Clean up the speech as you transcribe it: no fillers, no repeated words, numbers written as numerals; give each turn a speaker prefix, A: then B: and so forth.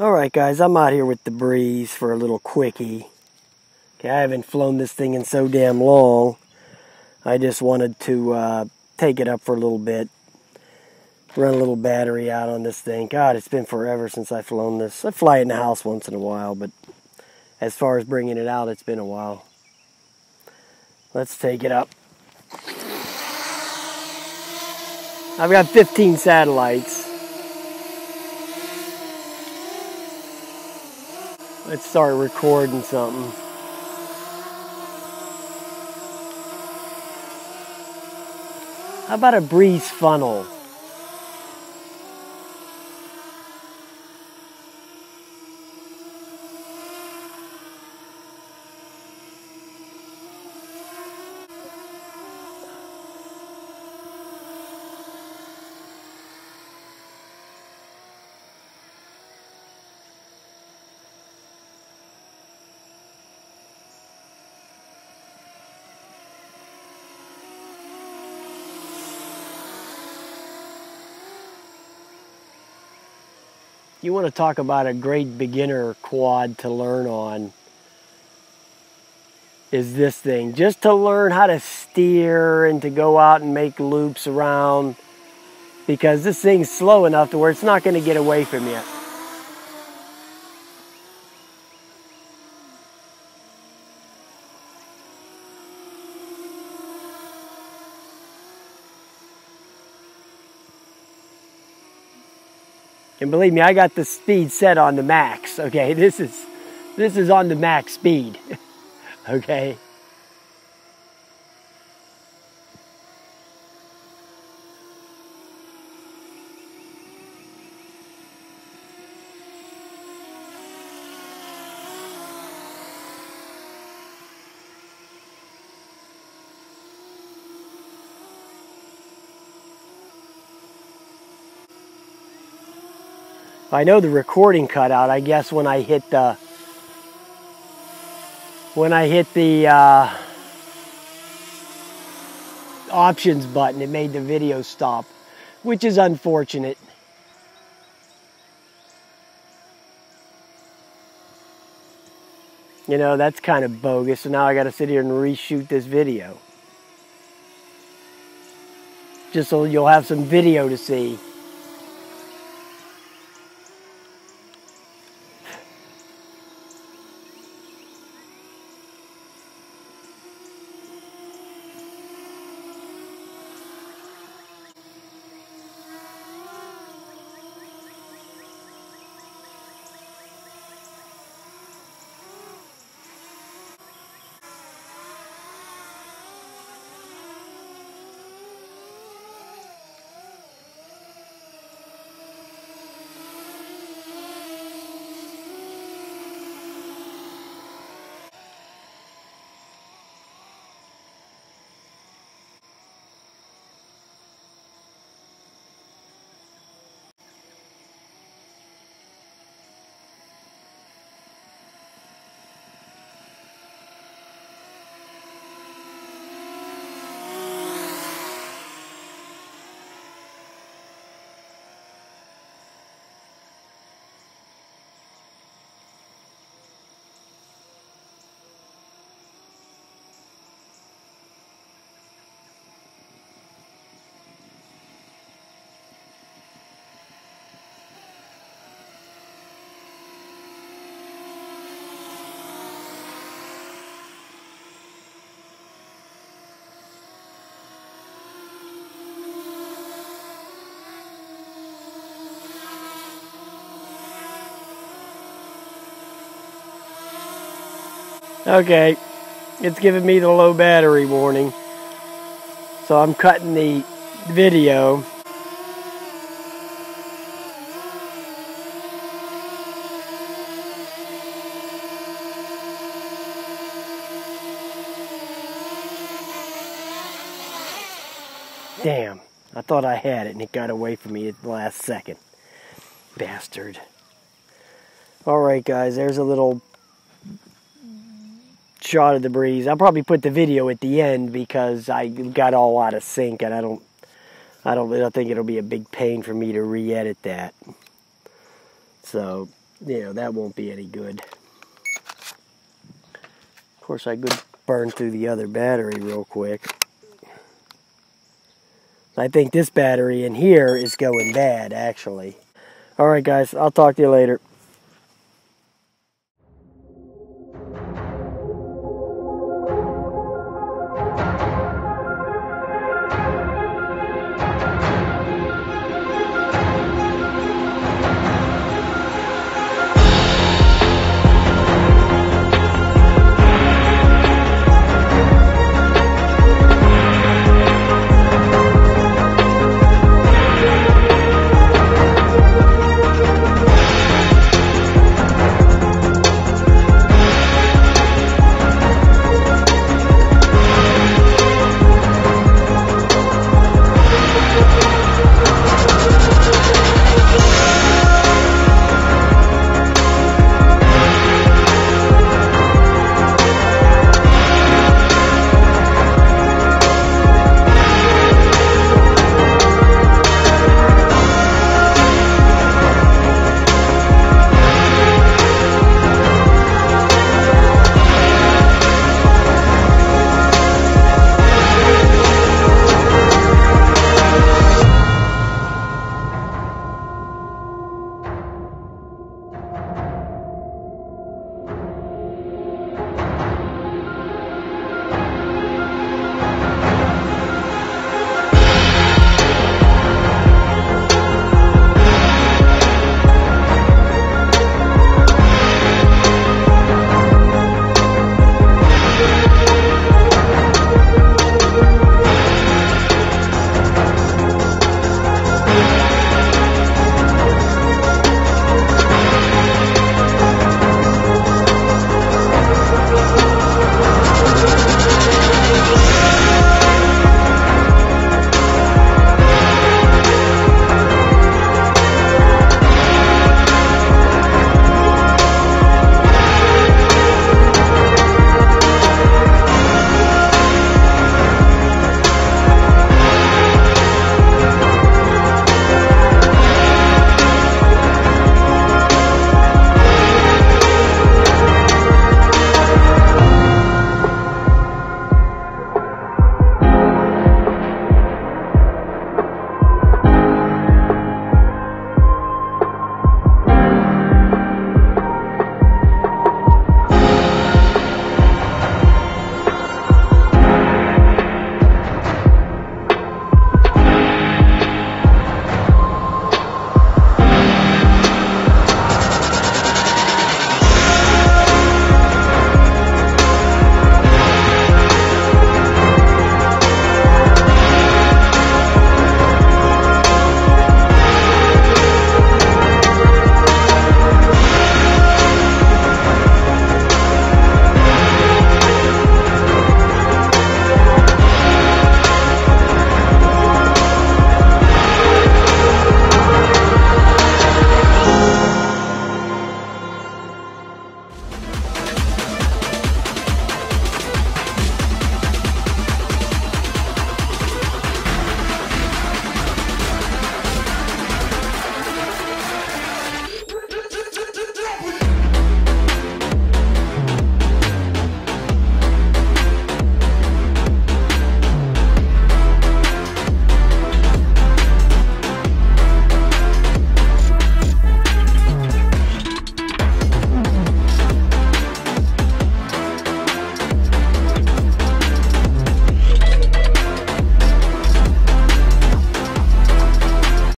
A: Alright guys, I'm out here with the Breeze for a little quickie. Okay, I haven't flown this thing in so damn long. I just wanted to take it up for a little bit. Run a little battery out on this thing. God, it's been forever since I've flown this. I fly it in the house once in a while, but as far as bringing it out, it's been a while. Let's take it up. I've got 15 satellites. Let's start recording something. How about a Breeze funnel? You want to talk about a great beginner quad to learn on is this thing. Just to learn how to steer and to go out and make loops around, because this thing's slow enough to where it's not going to get away from you. And believe me, I got the speed set on the max. Okay, this is on the max speed. Okay. I know the recording cut out. I guess when I hit the options button, it made the video stop, which is unfortunate. You know, that's kind of bogus. So now I got to sit here and reshoot this video, just so you'll have some video to see. Okay, it's giving me the low battery warning, so I'm cutting the video. Damn, I thought I had it and it got away from me at the last second. Bastard. Alright guys, there's a little shot of the Breeze. I'll probably put the video at the end because I got all out of sync and I don't think it'll be a big pain for me to re-edit that. So you know, that won't be any good. Of course, I could burn through the other battery real quick. I think this battery in here is going bad, actually. Alright guys, I'll talk to you later.